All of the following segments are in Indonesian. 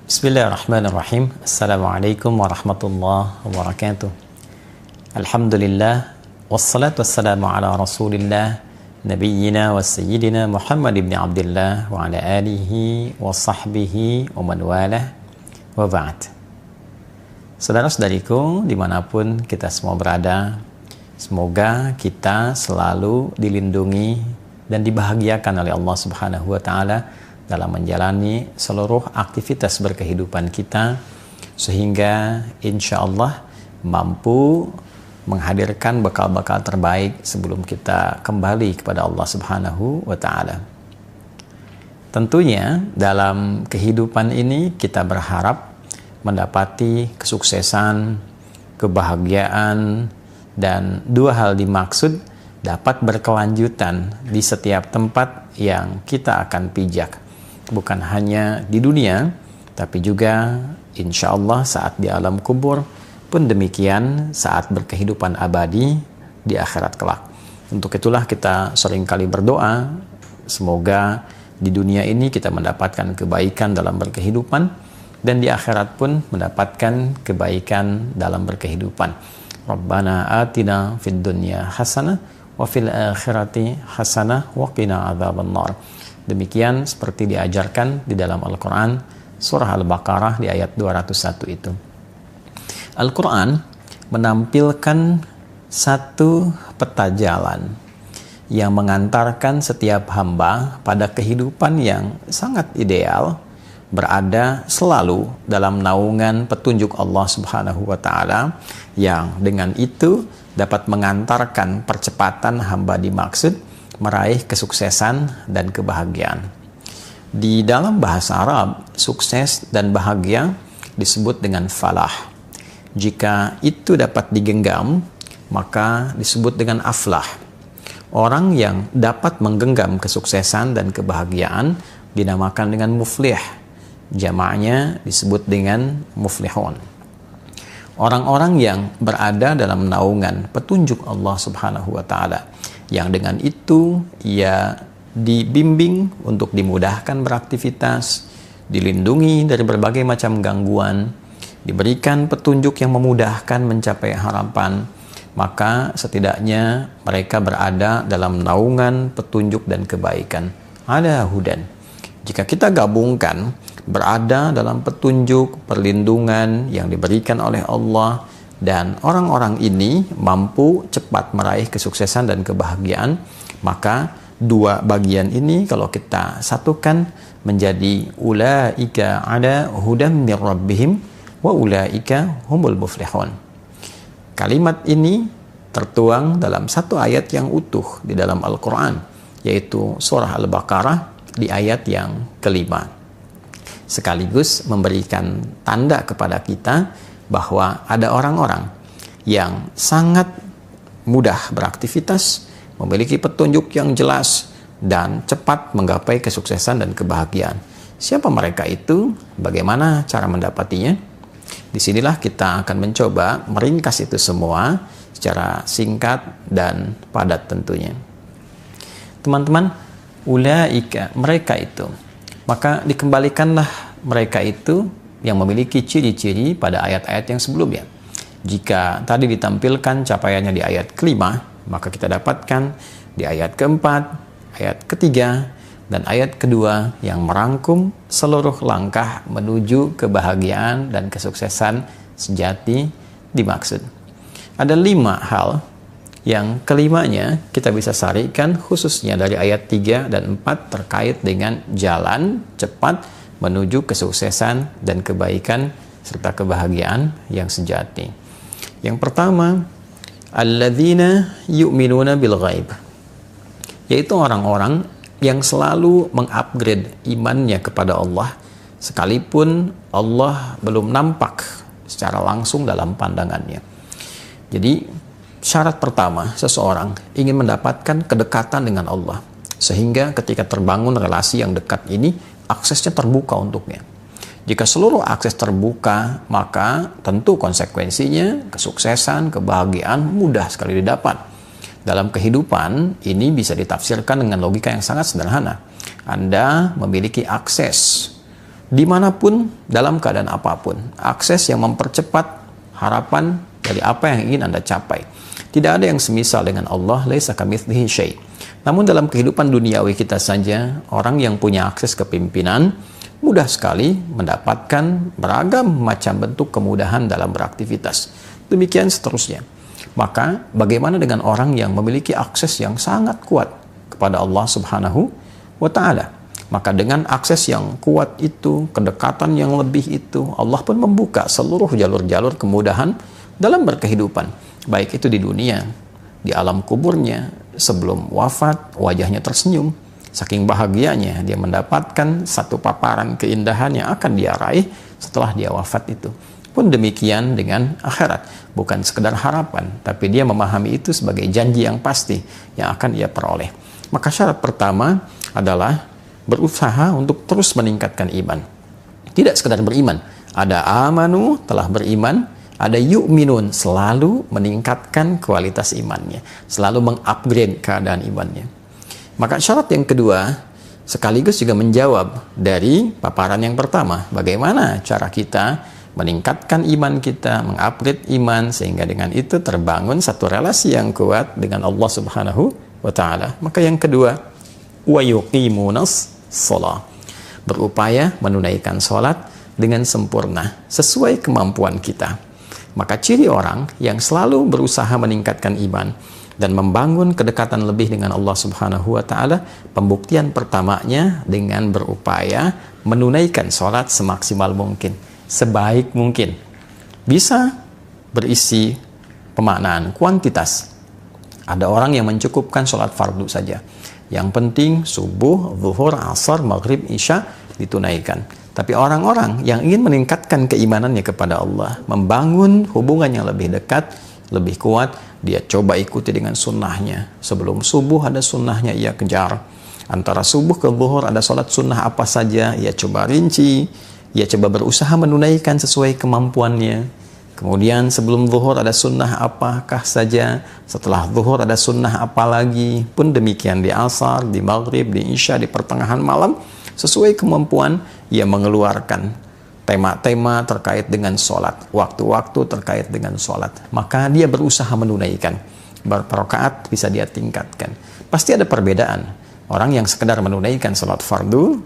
Bismillahirrahmanirrahim. Assalamualaikum warahmatullahi wabarakatuh. Alhamdulillah, wassalatu wassalamu ala rasulillah, nabiyyina wa sayyidina Muhammad ibn Abdullah wa ala alihi wa sahbihi wa man walah wa ba'd. Saudara-saudariku dimanapun kita semua berada, semoga kita selalu dilindungi dan dibahagiakan oleh Allah Subhanahu wa Ta'ala dalam menjalani seluruh aktivitas berkehidupan kita, sehingga insya Allah mampu menghadirkan bekal-bekal terbaik sebelum kita kembali kepada Allah Subhanahu wa Ta'ala. Tentunya dalam kehidupan ini kita berharap mendapati kesuksesan, kebahagiaan, dan dua hal dimaksud dapat berkelanjutan di setiap tempat yang kita akan pijak. Bukan hanya di dunia, tapi juga insya Allah saat di alam kubur, pun demikian saat berkehidupan abadi di akhirat kelak. Untuk itulah kita seringkali berdoa, semoga di dunia ini kita mendapatkan kebaikan dalam berkehidupan, dan di akhirat pun mendapatkan kebaikan dalam berkehidupan. Rabbana atina fid dunya hasanah wa fil akhirati hasanah wa qina adzabannar. Demikian seperti diajarkan di dalam Al-Quran, surah Al-Baqarah di ayat 201 itu. Al-Quran menampilkan satu peta jalan yang mengantarkan setiap hamba pada kehidupan yang sangat ideal, berada selalu dalam naungan petunjuk Allah Subhanahu wa Ta'ala, yang dengan itu dapat mengantarkan percepatan hamba dimaksud meraih kesuksesan dan kebahagiaan. Di dalam bahasa Arab, sukses dan bahagia disebut dengan falah. Jika itu dapat digenggam, maka disebut dengan aflah. Orang yang dapat menggenggam kesuksesan dan kebahagiaan dinamakan dengan muflih. Jamaknya disebut dengan muflihun. Orang-orang yang berada dalam naungan petunjuk Allah Subhanahu wa Ta'ala, yang dengan itu ia dibimbing untuk dimudahkan beraktivitas, dilindungi dari berbagai macam gangguan, diberikan petunjuk yang memudahkan mencapai harapan, maka setidaknya mereka berada dalam naungan petunjuk dan kebaikan. Ada hudan. Jika kita gabungkan berada dalam petunjuk, perlindungan yang diberikan oleh Allah, dan orang-orang ini mampu cepat meraih kesuksesan dan kebahagiaan, maka dua bagian ini kalau kita satukan menjadi ulaika ada hudam mir rabbihim wa ulaika humul muflihun. Kalimat ini tertuang dalam satu ayat yang utuh di dalam Al-Quran, yaitu surah Al-Baqarah di ayat yang kelima, sekaligus memberikan tanda kepada kita bahwa ada orang-orang yang sangat mudah beraktivitas, memiliki petunjuk yang jelas, dan cepat menggapai kesuksesan dan kebahagiaan. Siapa mereka itu? Bagaimana cara mendapatinya? Disinilah kita akan mencoba meringkas itu semua secara singkat dan padat tentunya. Teman-teman, ulaika, mereka itu. Maka dikembalikanlah mereka itu yang memiliki ciri-ciri pada ayat-ayat yang sebelumnya. Jika tadi ditampilkan capaiannya di ayat kelima, maka kita dapatkan di ayat keempat, ayat ketiga, dan ayat kedua yang merangkum seluruh langkah menuju kebahagiaan dan kesuksesan sejati dimaksud. Ada 5 hal yang kelimanya kita bisa sarikan khususnya dari ayat 3 dan 4 terkait dengan jalan cepat menuju kesuksesan dan kebaikan serta kebahagiaan yang sejati. Yang pertama, alladzina yu'minuna bil ghaib, yaitu orang-orang yang selalu mengupgrade imannya kepada Allah sekalipun Allah belum nampak secara langsung dalam pandangannya. Jadi syarat pertama seseorang ingin mendapatkan kedekatan dengan Allah, sehingga ketika terbangun relasi yang dekat ini aksesnya terbuka untuknya. Jika seluruh akses terbuka, maka tentu konsekuensinya kesuksesan, kebahagiaan mudah sekali didapat. Dalam kehidupan, ini bisa ditafsirkan dengan logika yang sangat sederhana. Anda memiliki akses dimanapun, dalam keadaan apapun. Akses yang mempercepat harapan dari apa yang ingin Anda capai. Tidak ada yang semisal dengan Allah, laisa kamitslihi syai'. Namun dalam kehidupan duniawi kita saja, orang yang punya akses kepimpinan mudah sekali mendapatkan beragam macam bentuk kemudahan dalam beraktivitas. Demikian seterusnya. Maka bagaimana dengan orang yang memiliki akses yang sangat kuat kepada Allah Subhanahu wa Ta'ala? Maka dengan akses yang kuat itu, kedekatan yang lebih itu, Allah pun membuka seluruh jalur-jalur kemudahan dalam berkehidupan. Baik itu di dunia, di alam kuburnya, sebelum wafat, wajahnya tersenyum. Saking bahagianya dia mendapatkan satu paparan keindahan yang akan dia raih setelah dia wafat itu. Pun demikian dengan akhirat. Bukan sekedar harapan, tapi dia memahami itu sebagai janji yang pasti yang akan ia peroleh. Maka syarat pertama adalah berusaha untuk terus meningkatkan iman. Tidak sekedar beriman. Ada amanu, telah beriman. Ada yu'minun, selalu meningkatkan kualitas imannya. Selalu mengupgrade keadaan imannya. Maka syarat yang kedua sekaligus juga menjawab dari paparan yang pertama. Bagaimana cara kita meningkatkan iman kita, mengupgrade iman, sehingga dengan itu terbangun satu relasi yang kuat dengan Allah Subhanahu wa Ta'ala. Maka yang kedua, wa yuqimunas shalah. Berupaya menunaikan sholat dengan sempurna, sesuai kemampuan kita. Maka ciri orang yang selalu berusaha meningkatkan iman dan membangun kedekatan lebih dengan Allah Subhanahu wa Ta'ala, pembuktian pertamanya dengan berupaya menunaikan sholat semaksimal mungkin, sebaik mungkin. Bisa berisi pemaknaan kuantitas. Ada orang yang mencukupkan sholat fardu saja. Yang penting subuh, zuhur, asar, maghrib, isya ditunaikan. Tapi orang-orang yang ingin meningkatkan keimanannya kepada Allah, membangun hubungan yang lebih dekat, lebih kuat, dia coba ikuti dengan sunnahnya. Sebelum subuh ada sunnahnya, ia kejar. Antara subuh ke zuhur ada sholat sunnah apa saja, ia coba rinci. Ia coba berusaha menunaikan sesuai kemampuannya. Kemudian sebelum zuhur ada sunnah apakah saja, setelah zuhur ada sunnah apa lagi. Pun demikian di asar, di maghrib, di isya, di pertengahan malam, sesuai kemampuan ia mengeluarkan tema-tema terkait dengan sholat, waktu-waktu terkait dengan sholat. Maka dia berusaha menunaikan. Berapa rakaat bisa dia tingkatkan. Pasti ada perbedaan. Orang yang sekedar menunaikan sholat fardu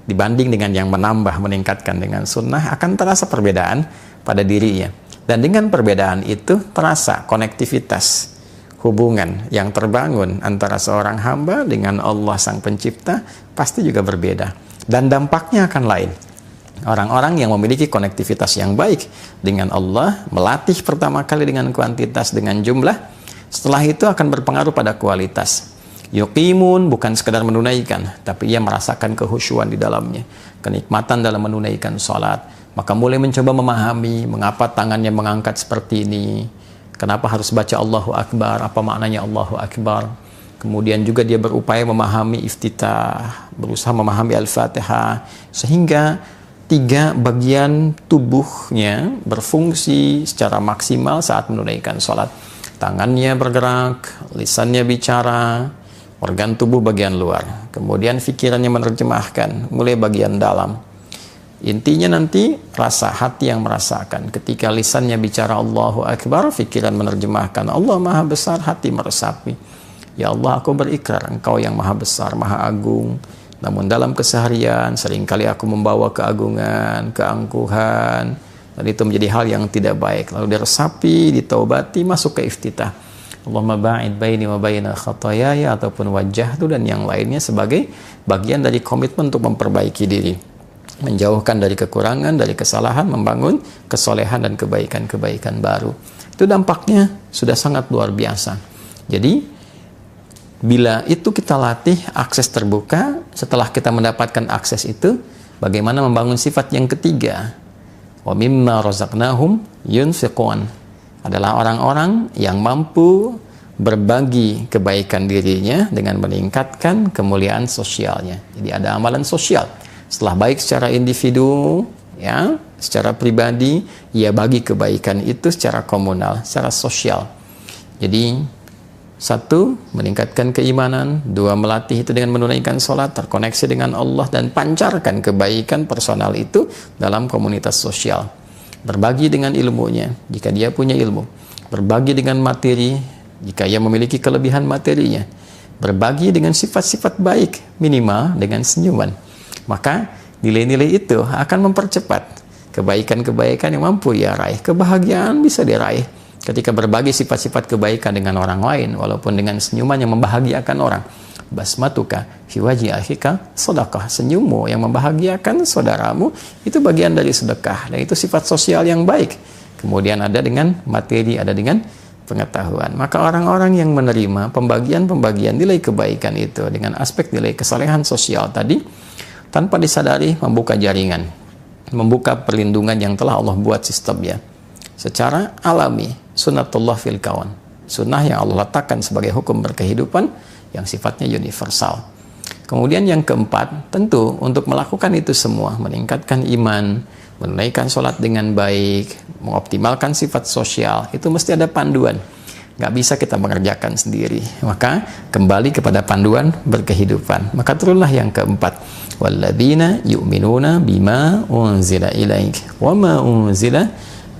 dibanding dengan yang menambah, meningkatkan dengan sunnah, akan terasa perbedaan pada dirinya. Dan dengan perbedaan itu terasa konektivitas, hubungan yang terbangun antara seorang hamba dengan Allah Sang Pencipta pasti juga berbeda. Dan dampaknya akan lain. Orang-orang yang memiliki konektivitas yang baik dengan Allah, melatih pertama kali dengan kuantitas, dengan jumlah, setelah itu akan berpengaruh pada kualitas. Yuqimun bukan sekedar menunaikan, tapi ia merasakan kehusyuan di dalamnya, kenikmatan dalam menunaikan sholat. Maka mulai mencoba memahami mengapa tangannya mengangkat seperti ini, kenapa harus baca Allahu Akbar, apa maknanya Allahu Akbar. Kemudian juga dia berupaya memahami iftitah, berusaha memahami Al-Fatihah, sehingga 3 bagian tubuhnya berfungsi secara maksimal saat menunaikan sholat. Tangannya bergerak, lisannya bicara, organ tubuh bagian luar. Kemudian pikirannya menerjemahkan, mulai bagian dalam. Intinya nanti rasa hati yang merasakan. Ketika lisannya bicara Allahu Akbar, pikiran menerjemahkan Allah Maha Besar, hati meresapi. Ya Allah, aku berikrar Engkau yang Maha Besar, Maha Agung. Namun dalam keseharian seringkali aku membawa keagungan, keangkuhan, dan itu menjadi hal yang tidak baik. Lalu diresapi, ditaubati, masuk ke iftitah. Allahumma ba'id baini wa baina khatayaya, ataupun wajjahtu dan yang lainnya sebagai bagian dari komitmen untuk memperbaiki diri, menjauhkan dari kekurangan, dari kesalahan, membangun kesolehan dan kebaikan-kebaikan baru. Itu dampaknya sudah sangat luar biasa. Jadi bila itu kita latih akses terbuka, setelah kita mendapatkan akses itu, bagaimana membangun sifat yang ketiga? Wa mimma razaqnahum yunfiqun. Adalah orang-orang yang mampu berbagi kebaikan dirinya dengan meningkatkan kemuliaan sosialnya. Jadi ada amalan sosial. Setelah baik secara individu, ya, secara pribadi, ia bagi kebaikan itu secara komunal, secara sosial. Jadi Satu, meningkatkan keimanan. Dua, melatih itu dengan menunaikan sholat, terkoneksi dengan Allah, dan pancarkan kebaikan personal itu dalam komunitas sosial. Berbagi dengan ilmunya, jika dia punya ilmu. Berbagi dengan materi, jika ia memiliki kelebihan materinya. Berbagi dengan sifat-sifat baik, minimal dengan senyuman. Maka nilai-nilai itu akan mempercepat kebaikan-kebaikan yang mampu ia raih. Kebahagiaan bisa diraih ketika berbagi sifat-sifat kebaikan dengan orang lain, walaupun dengan senyuman yang membahagiakan orang. Basmatuka fi wajhi akhika sedekah. Senyummu yang membahagiakan saudaramu itu bagian dari sedekah, dan itu sifat sosial yang baik. Kemudian ada dengan materi, ada dengan pengetahuan. Maka orang-orang yang menerima pembagian-pembagian nilai kebaikan itu dengan aspek nilai kesalehan sosial tadi, tanpa disadari membuka jaringan, membuka perlindungan yang telah Allah buat sistemnya secara alami. Sunnatullah fil kawan, sunnah yang Allah letakkan sebagai hukum berkehidupan yang sifatnya universal. Kemudian yang keempat, tentu untuk melakukan itu semua, meningkatkan iman, menunaikan sholat dengan baik, mengoptimalkan sifat sosial, itu mesti ada panduan. Nggak bisa kita mengerjakan sendiri. Maka kembali kepada panduan berkehidupan. Maka turunlah yang keempat, walladzina yu'minuna bima unzila ilaik wa ma unzila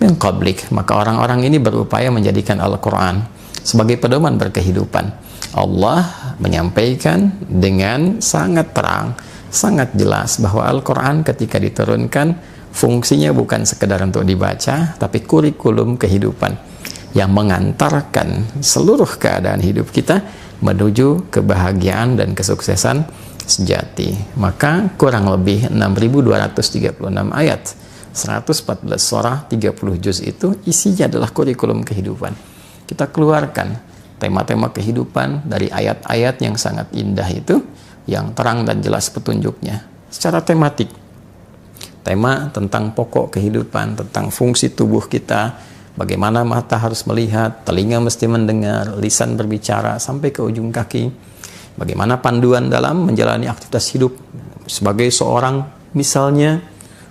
min qablik. Maka orang-orang ini berupaya menjadikan Al-Quran sebagai pedoman berkehidupan. Allah menyampaikan dengan sangat terang, sangat jelas bahwa Al-Quran ketika diturunkan fungsinya bukan sekedar untuk dibaca, tapi kurikulum kehidupan yang mengantarkan seluruh keadaan hidup kita menuju kebahagiaan dan kesuksesan sejati. Maka kurang lebih 6.236 ayat, 114 surah, 30 juz itu isinya adalah kurikulum kehidupan. Kita keluarkan tema-tema kehidupan dari ayat-ayat yang sangat indah itu, yang terang dan jelas petunjuknya secara tematik. Tema tentang pokok kehidupan, tentang fungsi tubuh kita, bagaimana mata harus melihat, telinga mesti mendengar, lisan berbicara sampai ke ujung kaki. Bagaimana panduan dalam menjalani aktivitas hidup sebagai seorang misalnya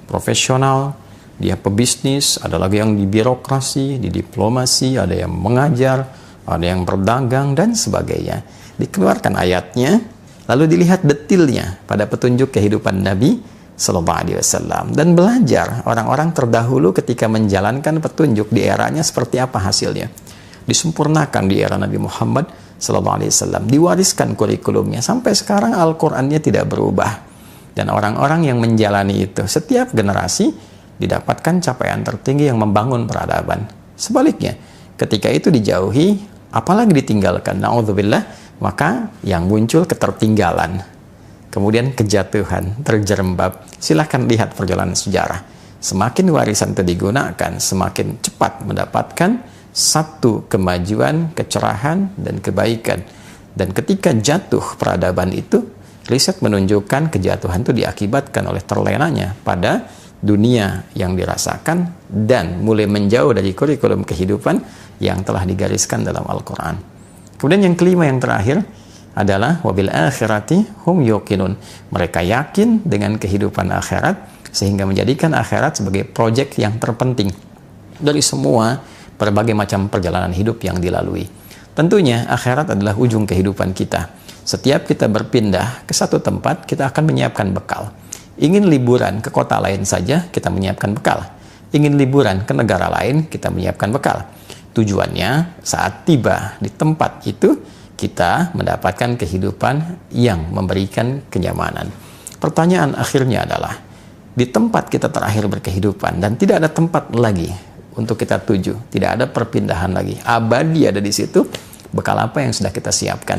profesional, dia pebisnis, ada lagi yang di birokrasi, di diplomasi, ada yang mengajar, ada yang berdagang, dan sebagainya. Dikeluarkan ayatnya, lalu dilihat detilnya pada petunjuk kehidupan Nabi Sallallahu Alaihi Wasallam, dan belajar orang-orang terdahulu ketika menjalankan petunjuk di eranya seperti apa hasilnya. Disempurnakan di era Nabi Muhammad Sallallahu Alaihi Wasallam, diwariskan kurikulumnya sampai sekarang, Al-Qur'annya tidak berubah. Dan orang-orang yang menjalani itu, setiap generasi didapatkan capaian tertinggi yang membangun peradaban. Sebaliknya, ketika itu dijauhi, apalagi ditinggalkan, na'udzubillah, maka yang muncul ketertinggalan, kemudian kejatuhan, terjerembab. Silahkan lihat perjalanan sejarah. Semakin warisan itu digunakan, semakin cepat mendapatkan satu kemajuan, kecerahan, dan kebaikan. Dan ketika jatuh peradaban itu, riset menunjukkan kejatuhan itu diakibatkan oleh terlenanya pada dunia yang dirasakan dan mulai menjauh dari kurikulum kehidupan yang telah digariskan dalam Al-Quran. Kemudian yang kelima, yang terakhir adalah wabil akhirati hum yuqinun. Mereka yakin dengan kehidupan akhirat sehingga menjadikan akhirat sebagai proyek yang terpenting dari semua berbagai macam perjalanan hidup yang dilalui. Tentunya akhirat adalah ujung kehidupan kita. Setiap kita berpindah ke satu tempat, kita akan menyiapkan bekal. Ingin liburan ke kota lain saja, kita menyiapkan bekal. Ingin liburan ke negara lain, kita menyiapkan bekal. Tujuannya, saat tiba di tempat itu, kita mendapatkan kehidupan yang memberikan kenyamanan. Pertanyaan akhirnya adalah, di tempat kita terakhir berkehidupan, dan tidak ada tempat lagi untuk kita tuju, tidak ada perpindahan lagi, abadi ada di situ, bekal apa yang sudah kita siapkan?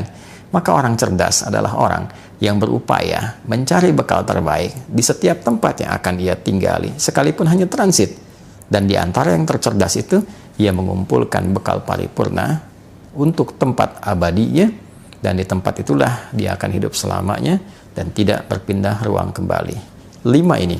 Maka orang cerdas adalah orang yang berupaya mencari bekal terbaik di setiap tempat yang akan ia tinggali, sekalipun hanya transit. Dan di antara yang tercerdas itu, ia mengumpulkan bekal paripurna untuk tempat abadinya, dan di tempat itulah dia akan hidup selamanya dan tidak berpindah ruang kembali. 5 ini,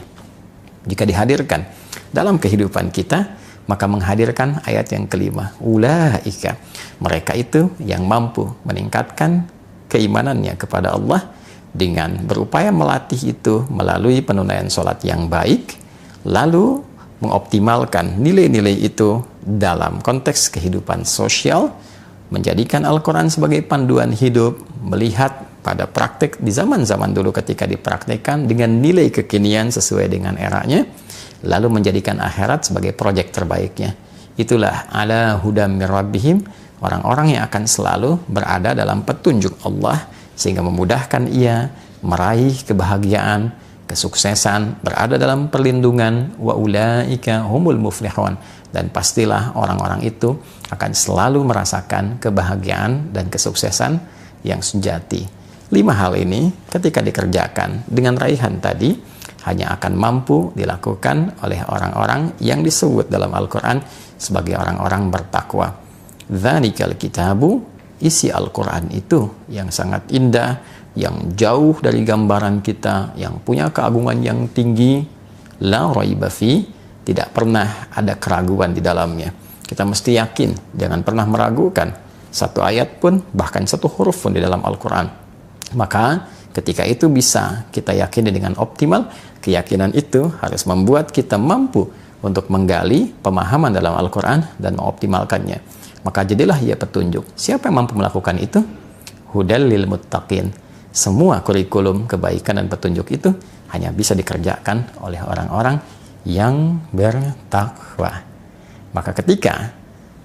jika dihadirkan dalam kehidupan kita, maka menghadirkan ayat yang kelima, ulaika, mereka itu yang mampu meningkatkan keimanannya kepada Allah dengan berupaya melatih itu melalui penunaian sholat yang baik, lalu mengoptimalkan nilai-nilai itu dalam konteks kehidupan sosial, menjadikan Al-Quran sebagai panduan hidup, melihat pada praktik di zaman-zaman dulu ketika dipraktikkan dengan nilai kekinian sesuai dengan eranya, lalu menjadikan akhirat sebagai proyek terbaiknya. Itulah ala hudam mir rabbihim, orang-orang yang akan selalu berada dalam petunjuk Allah sehingga memudahkan ia meraih kebahagiaan, kesuksesan, berada dalam perlindungan, wa ulaika humul muflihun, dan pastilah orang-orang itu akan selalu merasakan kebahagiaan dan kesuksesan yang sejati. 5 hal ini ketika dikerjakan dengan raihan tadi hanya akan mampu dilakukan oleh orang-orang yang disebut dalam Al-Quran sebagai orang-orang bertakwa. Dzalikal kitabu, isi Al-Quran itu yang sangat indah, yang jauh dari gambaran kita, yang punya keagungan yang tinggi, la raiba fi, tidak pernah ada keraguan di dalamnya. Kita mesti yakin, jangan pernah meragukan satu ayat pun, bahkan satu huruf pun di dalam Al-Quran. Maka ketika itu bisa kita yakini dengan optimal, keyakinan itu harus membuat kita mampu untuk menggali pemahaman dalam Al-Quran dan mengoptimalkannya. Maka jadilah ia petunjuk. Siapa yang mampu melakukan itu? Hudal lil muttaqin. Semua kurikulum kebaikan dan petunjuk itu hanya bisa dikerjakan oleh orang-orang yang bertakwa. Maka ketika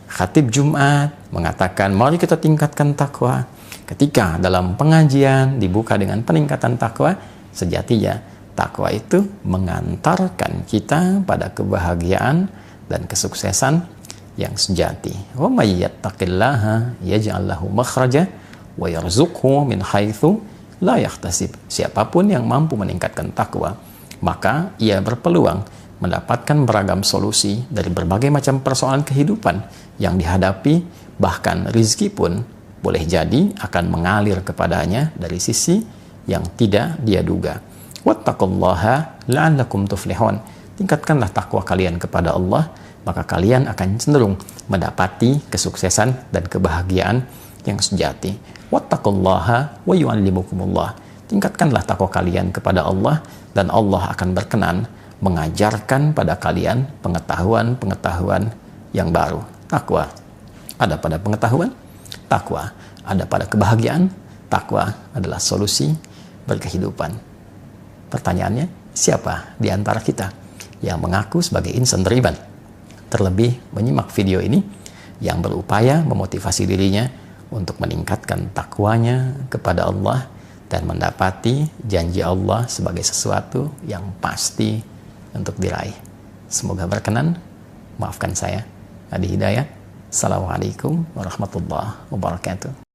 khatib Jumat mengatakan mari kita tingkatkan takwa, ketika dalam pengajian dibuka dengan peningkatan takwa, sejatinya takwa itu mengantarkan kita pada kebahagiaan dan kesuksesan yang sejati. Wa may yattaqillaha yaj'al lahu makhraja wa yarzuqhu min haitsu la yahtasib. Siapapun yang mampu meningkatkan takwa, maka ia berpeluang mendapatkan beragam solusi dari berbagai macam persoalan kehidupan yang dihadapi, bahkan rizki pun boleh jadi akan mengalir kepadanya dari sisi yang tidak dia duga. Wattaqullaha la'allakum tuflihun. Tingkatkanlah takwa kalian kepada Allah, maka kalian akan cenderung mendapati kesuksesan dan kebahagiaan yang sejati. Wattaqullaha wa yu'allimukumullah. Tingkatkanlah takwa kalian kepada Allah, dan Allah akan berkenan mengajarkan pada kalian pengetahuan-pengetahuan yang baru. Takwa ada pada pengetahuan, takwa ada pada kebahagiaan, takwa adalah solusi berkehidupan. Pertanyaannya, siapa di antara kita yang mengaku sebagai insan beriman? Terlebih menyimak video ini yang berupaya memotivasi dirinya untuk meningkatkan takwanya kepada Allah dan mendapati janji Allah sebagai sesuatu yang pasti untuk diraih. Semoga berkenan. Maafkan saya, Adi Hidayat. Assalamualaikum warahmatullahi wabarakatuh.